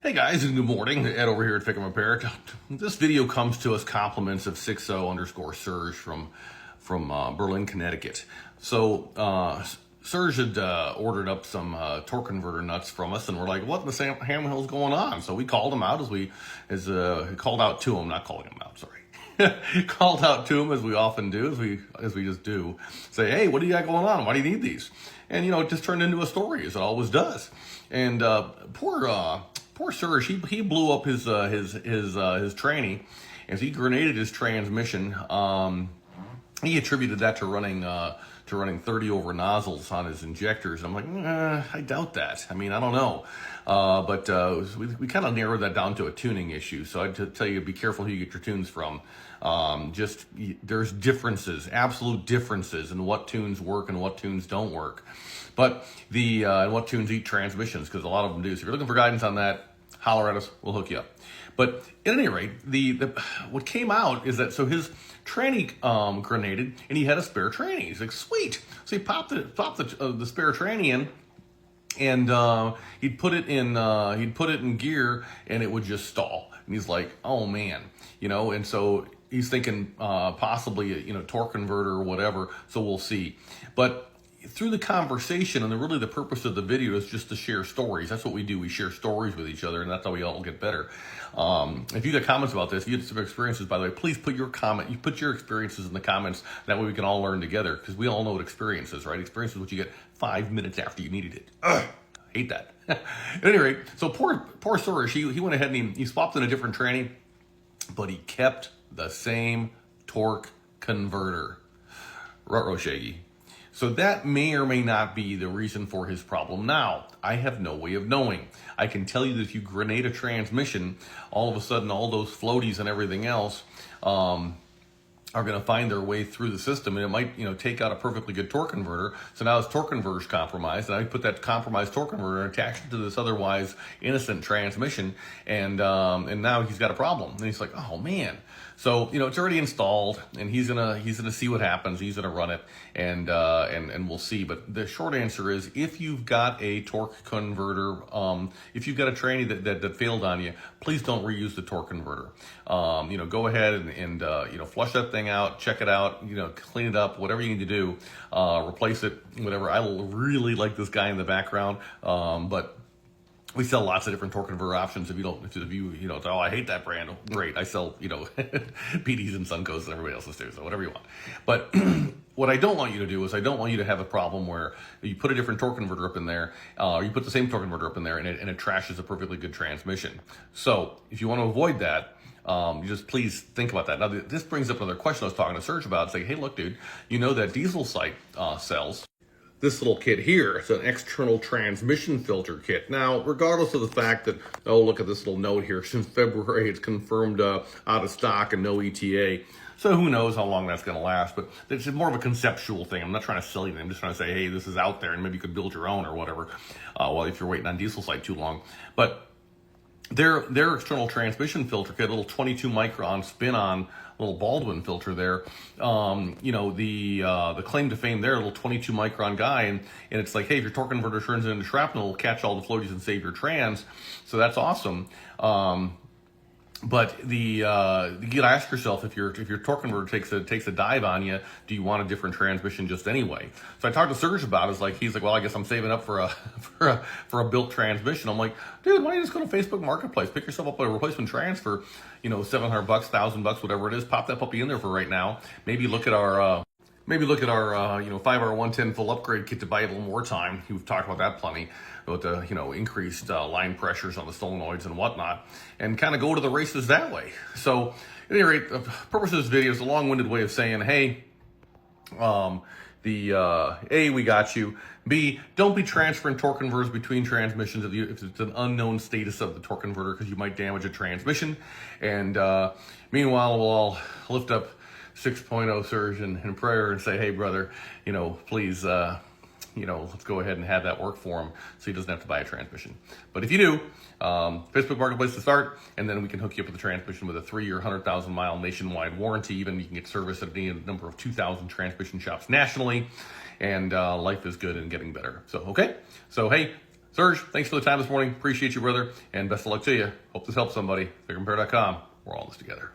Hey guys, and good morning. Ed over here at FICM Repair. This video comes to us compliments of 60_Serge from Berlin, Connecticut. So Serge had ordered up some torque converter nuts from us, and we're like, "What in the ham hell's going on?" So we called him out called out to him, not calling him out. Sorry. Called out to him as we often do, as we just do. Say, "Hey, what do you got going on? Why do you need these?" And it just turned into a story, as it always does. And poor Serge, he blew up his tranny as he grenaded his transmission. He attributed that to running 30 over nozzles on his injectors. I'm like, I doubt that. I mean, I don't know. But we kind of narrowed that down to a tuning issue. So I'd tell you, be careful who you get your tunes from. There's differences, absolute differences in what tunes work and what tunes don't work. But and what tunes eat transmissions, because a lot of them do. So if you're looking for guidance on that, holler at us, we'll hook you up. But at any rate, what came out is that his tranny grenaded, and he had a spare tranny. He's like, sweet. So he popped the spare tranny in, and he'd put it in gear, and it would just stall. And he's like, oh man, and so he's thinking possibly torque converter or whatever. So we'll see. But through the conversation, and really the purpose of the video is just to share stories. That's what we do. We share stories with each other, and that's how we all get better. If you got comments about this, if you had some experiences, by the way, please put your experiences in the comments. That way we can all learn together, because we all know what experience is, right? Experience is what you get 5 minutes after you needed it. Ugh, hate that. At any rate, so poor Serge, he went ahead and he swapped in a different tranny, but he kept the same torque converter. Ruh-roh shaggy. So that may or may not be the reason for his problem. Now, I have no way of knowing. I can tell you that if you grenade a transmission, all of a sudden all those floaties and everything else are going to find their way through the system, and it might take out a perfectly good torque converter. So now his torque converter is compromised, and I put that compromised torque converter and attach it to this otherwise innocent transmission, and now he's got a problem. And he's like, oh man. So it's already installed, and he's gonna see what happens. He's gonna run it, and we'll see. But the short answer is, if you've got a torque converter, if you've got a tranny that failed on you, please don't reuse the torque converter. Go ahead and flush that thing out, check it out, clean it up, whatever you need to do, replace it, whatever. I really like this guy in the background, but we sell lots of different torque converter options. If you oh, I hate that brand. Great. I sell, PDs and Suncoast and everybody else's too. So whatever you want. But what I don't want you to do is I don't want you to have a problem where you put a different torque converter up in there, or you put the same torque converter up in there, and it trashes a perfectly good transmission. So if you want to avoid that, you just please think about that. Now, this brings up another question I was talking to Serge about. It's like, hey, look, dude, that diesel site sells this little kit here. It's an external transmission filter kit. Now, regardless of the fact that, oh, look at this little note here, since February it's confirmed out of stock and no ETA. So who knows how long that's going to last, but it's more of a conceptual thing. I'm not trying to sell you anything. I'm just trying to say, hey, this is out there, and maybe you could build your own or whatever, if you're waiting on diesel site too long. But their external transmission filter kit, a little 22 micron spin-on little Baldwin filter there, the claim to fame there, a little 22 micron guy, and it's like, hey, if your torque converter turns into shrapnel, it'll catch all the floaties and save your trans. So that's awesome. But you gotta ask yourself, if your torque converter takes a dive on you, do you want a different transmission just anyway? So I talked to Serge about it. He's like, well, I guess I'm saving up for a built transmission. I'm like, dude, why don't you just go to Facebook Marketplace, pick yourself up a replacement trans for $700, $1,000, whatever it is. Pop that puppy in there for right now. Maybe look at our 5R110 full upgrade kit to buy it a little more time. We've talked about that plenty, about the increased line pressures on the solenoids and whatnot, and kind of go to the races that way. So at any rate, the purpose of this video is a long-winded way of saying, hey, A, we got you. B, don't be transferring torque converters between transmissions if it's an unknown status of the torque converter, because you might damage a transmission. And meanwhile, we'll all lift up 6.0 Serge in prayer and say, hey, brother, please, let's go ahead and have that work for him so he doesn't have to buy a transmission. But if you do, Facebook Marketplace to start, and then we can hook you up with a transmission with a 3-year, 100,000-mile nationwide warranty. Even you can get service at a number of 2,000 transmission shops nationally, and life is good and getting better. So, okay. So, hey, Serge, thanks for the time this morning. Appreciate you, brother, and best of luck to you. Hope this helps somebody. FICMRepair.com. We're all in this together.